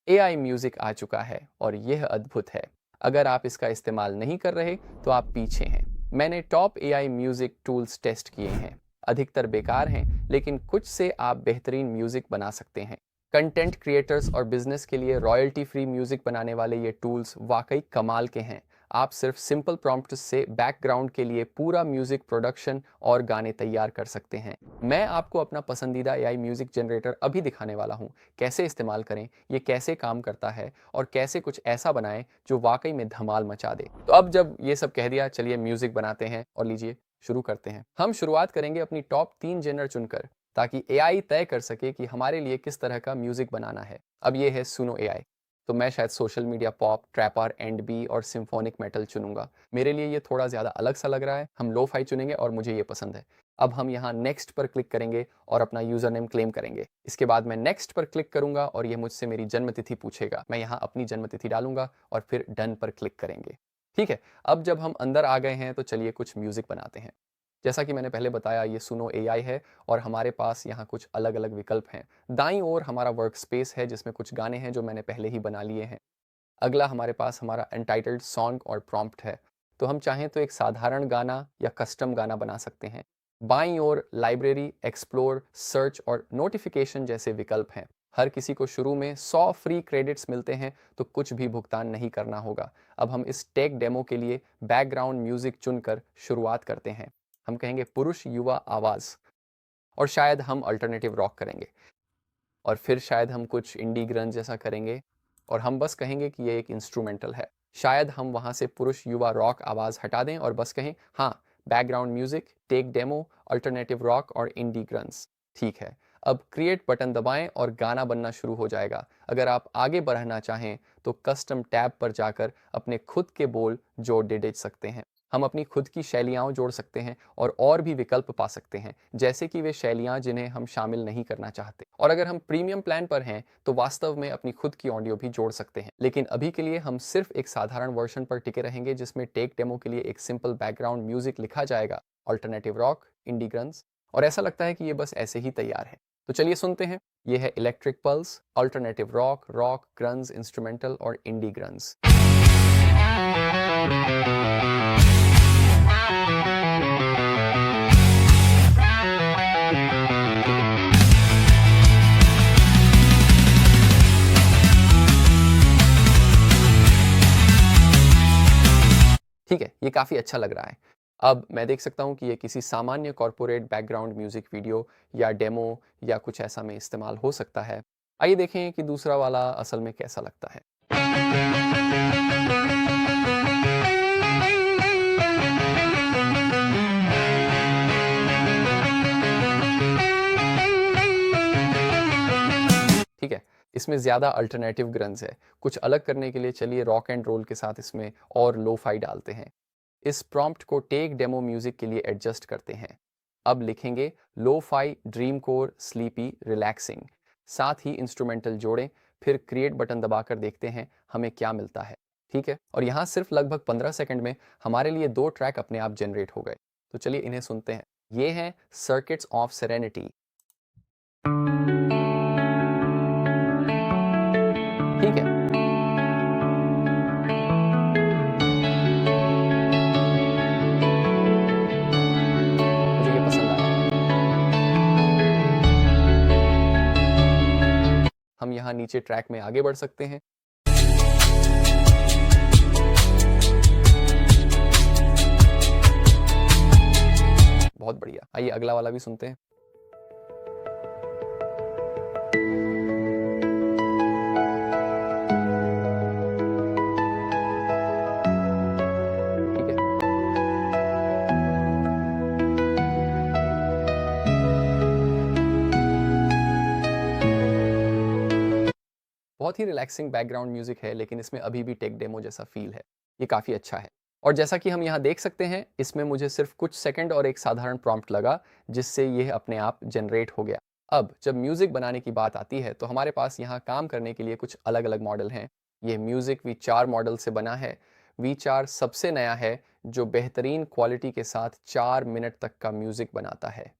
AI music आ चुका है और यह अद्भुत है। अगर आप इसका इस्तेमाल नहीं कर रहे तो आप पीछे हैं। मैंने top AI music tools test किए हैं। अधिकतर बेकार हैं, लेकिन कुछ से आप बेहतरीन म्यूजिक बना सकते हैं। कंटेंट क्रिएटर्स और बिजनेस के लिए रॉयल्टी फ्री म्यूजिक बनाने वाले ये टूल्स वाकई कमाल के हैं। आप सिर्फ सिंपल प्रॉम्प्ट से बैकग्राउंड के लिए पूरा म्यूजिक प्रोडक्शन और गाने तैयार कर सकते हैं। मैं आपको अपना पसंदीदा AI म्यूजिक जनरेटर अभी दिखाने वाला हूँ। कैसे इस्तेमाल करें, ये कैसे काम करता है और कैसे कुछ ऐसा बनाएं जो वाकई में धमाल मचा दे। तो अब जब ये सब कह दिया, चलिए म्यूजिक बनाते हैं और लीजिए शुरू करते हैं। हम शुरुआत करेंगे अपनी टॉप 3 जेनर चुनकर, ताकि AI तय कर सके कि हमारे लिए किस तरह का म्यूजिक बनाना है। अब ये है सुनो AI। तो मैं शायद social media pop, trapper, and B और सिम्फोनिक मेटल चुनूंगा। मेरे लिए ये थोड़ा ज़्यादा अलग सा लग रहा है। हम लो फाई चुनेंगे और मुझे ये पसंद है। अब हम यहाँ नेक्स्ट पर क्लिक करेंगे और अपना यूज़र नेम क्लेम करेंगे। इसके बाद मैं नेक्स्ट पर क्लिक करूंगा और ये मुझसे मेरी जन्म तिथि पूछेगा। मैं यहाँ अपनी जन्म तिथि डालूंगा और फिर डन पर क्लिक करेंगे। ठीक है, अब जब हम अंदर आ गए हैं तो चलिए कुछ म्यूज़िक बनाते हैं। जैसा कि मैंने पहले बताया, ये सुनो AI है और हमारे पास यहाँ कुछ अलग अलग विकल्प हैं। दाईं ओर हमारा वर्क स्पेस है जिसमें कुछ गाने हैं जो मैंने पहले ही बना लिए हैं। अगला हमारे पास हमारा एंटाइटल्ड सॉन्ग और प्रॉम्प्ट है। तो हम चाहें तो एक साधारण गाना या कस्टम गाना बना सकते हैं। बाईं ओर लाइब्रेरी, एक्सप्लोर, सर्च और नोटिफिकेशन जैसे विकल्प हैं। हर किसी को शुरू में 100 फ्री क्रेडिट्स मिलते हैं, तो कुछ भी भुगतान नहीं करना होगा। अब हम इस टेक डेमो के लिए बैकग्राउंड म्यूजिक चुनकर शुरुआत करते हैं। हम कहेंगे पुरुष युवा आवाज़, और शायद हम अल्टरनेटिव रॉक करेंगे, और फिर शायद हम कुछ इंडी ग्रंज जैसा करेंगे, और हम बस कहेंगे कि ये एक इंस्ट्रूमेंटल है। शायद हम वहाँ से पुरुष युवा रॉक आवाज़ हटा दें और बस कहें हाँ, background music, tech demo, alternative rock और इंडी ग्रंज। ठीक है, अब क्रिएट बटन दबाएं और गाना बनना शुरू हो जाएगा। अगर आप आगे बढ़ना चाहें तो कस्टम टैब पर जाकर अपने खुद के बोल जोड़ दे सकते हैं। हम अपनी खुद की शैलियाँ जोड़ सकते हैं और भी विकल्प पा सकते हैं, जैसे कि वे शैलियाँ जिन्हें हम शामिल नहीं करना चाहते। और अगर हम प्रीमियम प्लान पर हैं तो वास्तव में अपनी खुद की ऑडियो भी जोड़ सकते हैं। लेकिन अभी के लिए हम सिर्फ एक साधारण वर्जन पर टिके रहेंगे, जिसमें टेक डेमो के लिए एक सिंपल बैकग्राउंड म्यूजिक लिखा जाएगा, अल्टरनेटिव रॉक, इंडी ग्रंज, और ऐसा लगता है कि ये बस ऐसे ही तैयार है। तो चलिए सुनते हैं। ये है electric pulse, alternative rock, rock, grunge, instrumental और इंडी ग्रंज। ठीक है, ये काफ़ी अच्छा लग रहा है। अब मैं देख सकता हूँ कि ये किसी सामान्य कॉर्पोरेट बैकग्राउंड म्यूजिक वीडियो या डेमो या कुछ ऐसा में इस्तेमाल हो सकता है। आइए देखें कि दूसरा वाला असल में कैसा लगता है। ठीक है, इसमें ज़्यादा अल्टरनेटिव ग्रंज है। कुछ अलग करने के लिए चलिए रॉक एंड रोल के साथ इसमें और लो फाई डालते हैं। इस प्रॉम्प्ट को टेक डेमो म्यूजिक के लिए एडजस्ट करते हैं। अब लिखेंगे lo fi, dream core, sleepy, relaxing, साथ ही इंस्ट्रूमेंटल जोड़ें। फिर क्रिएट बटन दबाकर देखते हैं हमें क्या मिलता है। ठीक है, और यहाँ सिर्फ लगभग 15 सेकंड में हमारे लिए 2 ट्रैक अपने आप जनरेट हो गए। तो चलिए इन्हें सुनते हैं। ये हैं सर्किट्स ऑफ सेरेनिटी। ठीक है, मुझे ये पसंद आया। हम यहाँ नीचे ट्रैक में आगे बढ़ सकते हैं। बहुत बढ़िया, आइए अगला वाला भी सुनते हैं। ठीक है, बहुत ही रिलैक्सिंग बैकग्राउंड म्यूजिक है, लेकिन इसमें अभी भी टेक डेमो जैसा फील है। ये काफ़ी अच्छा है। और जैसा कि हम यहाँ देख सकते हैं, इसमें मुझे सिर्फ कुछ सेकंड और एक साधारण प्रॉम्प्ट लगा, जिससे यह अपने आप जनरेट हो गया। अब जब म्यूजिक बनाने की बात आती है तो हमारे पास यहाँ काम करने के लिए कुछ अलग अलग मॉडल हैं। ये म्यूजिक V4 मॉडल से बना है। V4 सबसे नया है जो बेहतरीन क्वालिटी के साथ 4 मिनट तक का म्यूजिक बनाता है।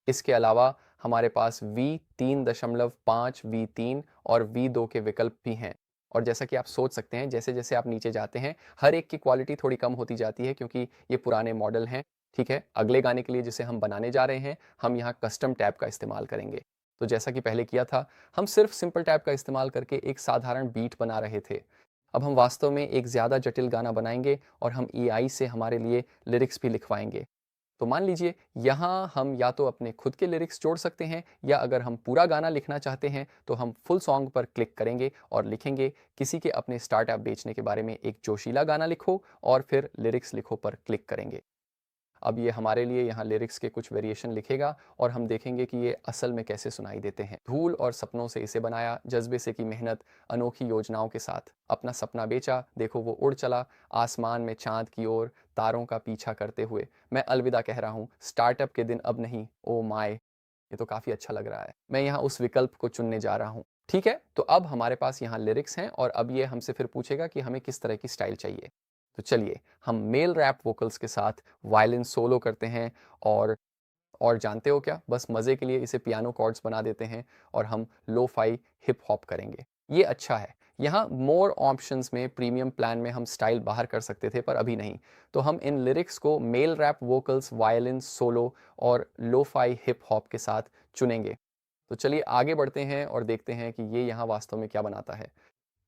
इसके अलावा हमारे पास V3.5, V3 और V2 के विकल्प भी हैं। और जैसा कि आप सोच सकते हैं, जैसे जैसे आप नीचे जाते हैं हर एक की क्वालिटी थोड़ी कम होती जाती है, क्योंकि ये पुराने मॉडल हैं। ठीक है, अगले गाने के लिए जिसे हम बनाने जा रहे हैं, हम यहाँ कस्टम टैब का इस्तेमाल करेंगे। तो जैसा कि पहले किया था, हम सिर्फ सिंपल टैब का इस्तेमाल करके एक साधारण बीट बना रहे थे। अब हम वास्तव में एक ज़्यादा जटिल गाना बनाएंगे और हम एआई से हमारे लिए लिरिक्स भी लिखवाएंगे। तो मान लीजिए यहाँ हम या तो अपने खुद के लिरिक्स जोड़ सकते हैं, या अगर हम पूरा गाना लिखना चाहते हैं तो हम फुल सॉन्ग पर क्लिक करेंगे और लिखेंगे किसी के अपने स्टार्टअप बेचने के बारे में एक जोशीला गाना लिखो और फिर लिरिक्स लिखो पर क्लिक करेंगे। अब ये हमारे लिए यहाँ लिरिक्स के कुछ वेरिएशन लिखेगा और हम देखेंगे कि ये असल में कैसे सुनाई देते हैं। धूल और सपनों से इसे बनाया, जज्बे से की मेहनत, अनोखी योजनाओं के साथ अपना सपना बेचा, देखो वो उड़ चला आसमान में चांद की ओर, तारों का पीछा करते हुए मैं अलविदा कह रहा हूँ, स्टार्टअप के दिन अब नहीं, ओ माय। ये तो काफ़ी अच्छा लग रहा है। मैं यहाँ उस विकल्प को चुनने जा रहा हूँ। ठीक है, तो अब हमारे पास यहाँ लिरिक्स हैं और अब ये हमसे फिर पूछेगा कि हमें किस तरह की स्टाइल चाहिए। तो चलिए हम मेल रैप वोकल्स के साथ वायलिन सोलो करते हैं, और जानते हो क्या, बस मज़े के लिए इसे पियानो कॉर्ड्स बना देते हैं और हम लो फाई हिप हॉप करेंगे। ये अच्छा है। यहाँ मोर ऑप्शंस में प्रीमियम प्लान में हम स्टाइल बाहर कर सकते थे, पर अभी नहीं। तो हम इन लिरिक्स को male rap vocals, violin solo और लो फाई हिप हॉप के साथ चुनेंगे। तो चलिए आगे बढ़ते हैं और देखते हैं कि ये यहाँ वास्तव में क्या बनाता है।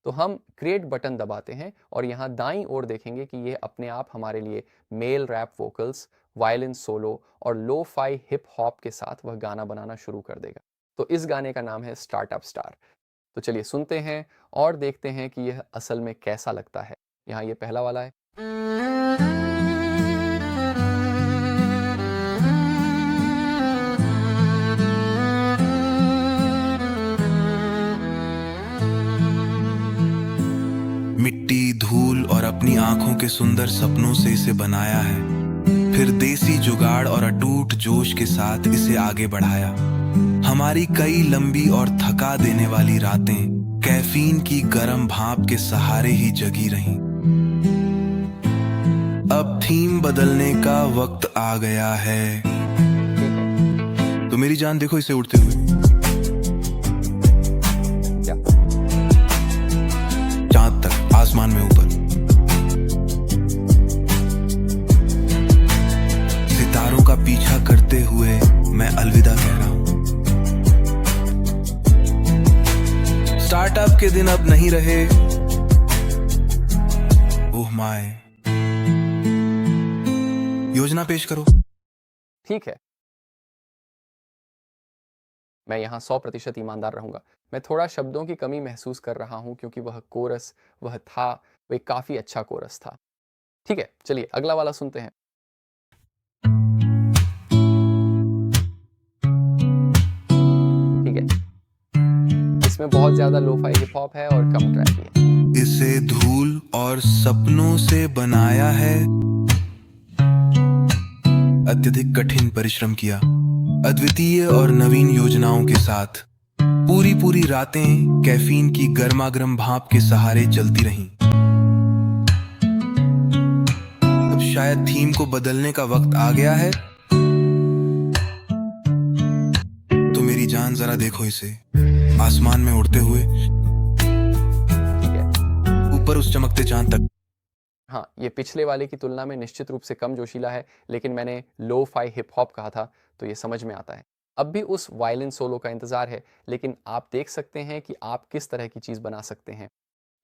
तो हम क्रिएट बटन दबाते हैं और यहाँ दाईं ओर देखेंगे कि ये अपने आप हमारे लिए male rap vocals, violin solo और लो फाई हिप हॉप के साथ वह गाना बनाना शुरू कर देगा। तो इस गाने का नाम है स्टार्टअप स्टार। तो चलिए सुनते हैं और देखते हैं कि यह असल में कैसा लगता है। यहाँ ये पहला वाला है। मिट्टी, धूल और अपनी आंखों के सुंदर सपनों से इसे बनाया है, फिर देसी जुगाड़ और अटूट जोश के साथ इसे आगे बढ़ाया। हमारी कई लंबी और थका देने वाली रातें कैफीन की गर्म भाप के सहारे ही जगी रहीं। अब थीम बदलने का वक्त आ गया है। तो मेरी जान देखो इसे उड़ते हुए, चांद तक, आसमान में ऊपर, सितारों का पीछा करते हुए मैं अलविदा कह रहा हूं। स्टार्टअप के दिन अब नहीं रहे, ओह माय। योजना पेश करो। ठीक है, मैं यहाँ 100% ईमानदार रहूंगा। मैं थोड़ा शब्दों की कमी महसूस कर रहा हूँ, क्योंकि वह कोरस वह था, वह काफ़ी अच्छा कोरस था। ठीक है, चलिए अगला वाला सुनते हैं। ठीक है, इसमें बहुत ज़्यादा लोफाई हिप हॉप है और कम ट्रैक भी है। इसे धूल और सपनों से बनाया है, अत्यधिक कठिन परिश्रम किया, अद्वितीय और नवीन योजनाओं के साथ पूरी रातें कैफीन की गर्मागर्म भाप के सहारे चलती रहीं। अब शायद थीम को बदलने का वक्त आ गया है। तो मेरी जान जरा देखो इसे, आसमान में उड़ते हुए, ऊपर उस चमकते चांद तक। हाँ, ये पिछले वाले की तुलना में निश्चित रूप से कम जोशीला है, लेकिन मैंने लो फाई हिप हॉप कहा था, तो ये समझ में आता है। अब भी उस वायलिन सोलो का इंतज़ार है, लेकिन आप देख सकते हैं कि आप किस तरह की चीज़ बना सकते हैं।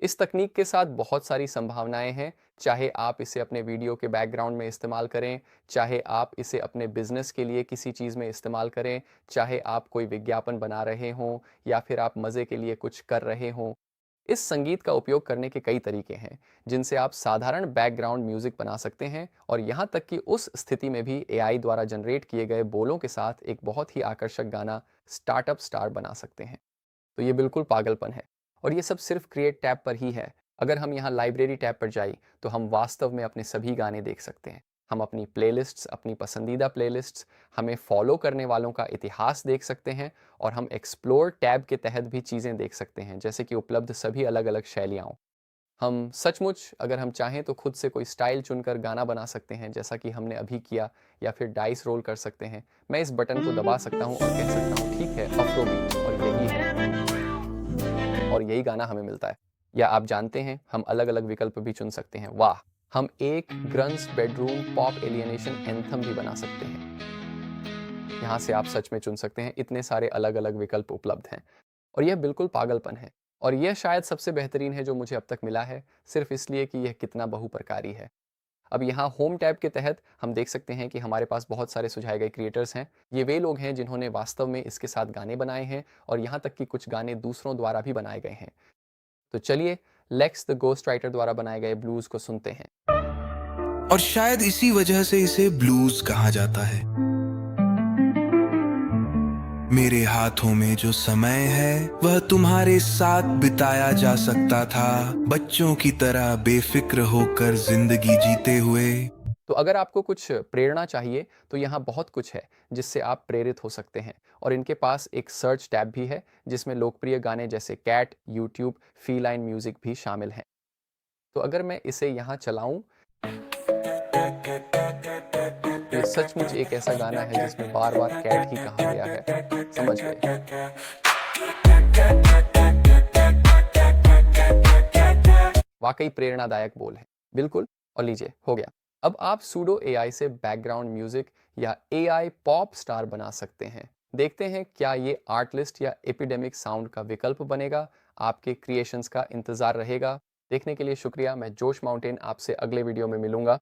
इस तकनीक के साथ बहुत सारी संभावनाएं हैं, चाहे आप इसे अपने वीडियो के बैकग्राउंड में इस्तेमाल करें, चाहे आप इसे अपने बिजनेस के लिए किसी चीज़ में इस्तेमाल करें, चाहे आप कोई विज्ञापन बना रहे हों या फिर आप मज़े के लिए कुछ कर रहे हों। इस संगीत का उपयोग करने के कई तरीके हैं, जिनसे आप साधारण बैकग्राउंड म्यूजिक बना सकते हैं, और यहाँ तक कि उस स्थिति में भी एआई द्वारा जनरेट किए गए बोलों के साथ एक बहुत ही आकर्षक गाना स्टार्टअप स्टार बना सकते हैं। तो ये बिल्कुल पागलपन है, और ये सब सिर्फ क्रिएट टैब पर ही है। अगर हम यहाँ लाइब्रेरी टैब पर जाएं तो हम वास्तव में अपने सभी गाने देख सकते हैं। हम अपनी प्लेलिस्ट्स, अपनी पसंदीदा प्लेलिस्ट्स, हमें फॉलो करने वालों का इतिहास देख सकते हैं, और हम एक्सप्लोर टैब के तहत भी चीज़ें देख सकते हैं, जैसे कि उपलब्ध सभी अलग अलग शैलियाँ। हम सचमुच अगर हम चाहें तो खुद से कोई स्टाइल चुनकर गाना बना सकते हैं, जैसा कि हमने अभी किया, या फिर डाइस रोल कर सकते हैं। मैं इस बटन को दबा सकता हूं और कह सकता हूं ठीक है अफ्रोबीट, और यही है, और यही गाना हमें मिलता है। या आप जानते हैं हम अलग अलग विकल्प भी चुन सकते हैं। वाह, हम एक ग्रंस बेडरूम पॉप एलियनेशन एंथम भी बना सकते हैं। यहाँ से आप सच में चुन सकते हैं, इतने सारे अलग अलग विकल्प उपलब्ध हैं, और यह बिल्कुल पागलपन है। और यह शायद सबसे बेहतरीन है जो मुझे अब तक मिला है, सिर्फ इसलिए कि यह कितना बहुप्रकारी है। अब यहाँ होम टैब के तहत हम देख सकते हैं कि हमारे पास बहुत सारे सुझाए गए क्रिएटर्स हैं। ये वे लोग हैं जिन्होंने वास्तव में इसके साथ गाने बनाए हैं, और यहाँ तक कि कुछ गाने दूसरों द्वारा भी बनाए गए हैं। तो चलिए लेक्स द गोस्ट राइटर द्वारा बनाए गए ब्लूज को सुनते हैं। और शायद इसी वजह से इसे ब्लूज कहा जाता है। मेरे हाथों में जो समय है वह तुम्हारे साथ बिताया जा सकता था, बच्चों की तरह बेफिक्र होकर जिंदगी जीते हुए। तो अगर आपको कुछ प्रेरणा चाहिए तो यहाँ बहुत कुछ है जिससे आप प्रेरित हो सकते हैं, और इनके पास एक सर्च टैब भी है जिसमें लोकप्रिय गाने जैसे कैट, यूट्यूब, फीलाइन म्यूजिक भी शामिल हैं। तो अगर मैं इसे यहाँ चलाऊं, तो ये सचमुच एक ऐसा गाना है जिसमें बार बार कैट ही कहा गया है। समझ गए? वाकई प्रेरणादायक बोल है। बिल्कुल, और लीजिए हो गया। अब आप सूडो एआई से बैकग्राउंड म्यूजिक या एआई पॉप स्टार बना सकते हैं। देखते हैं क्या ये आर्ट लिस्ट या एपिडेमिक साउंड का विकल्प बनेगा। आपके क्रिएशंस का इंतजार रहेगा। देखने के लिए शुक्रिया। मैं जोश माउंटेन आपसे अगले वीडियो में मिलूंगा।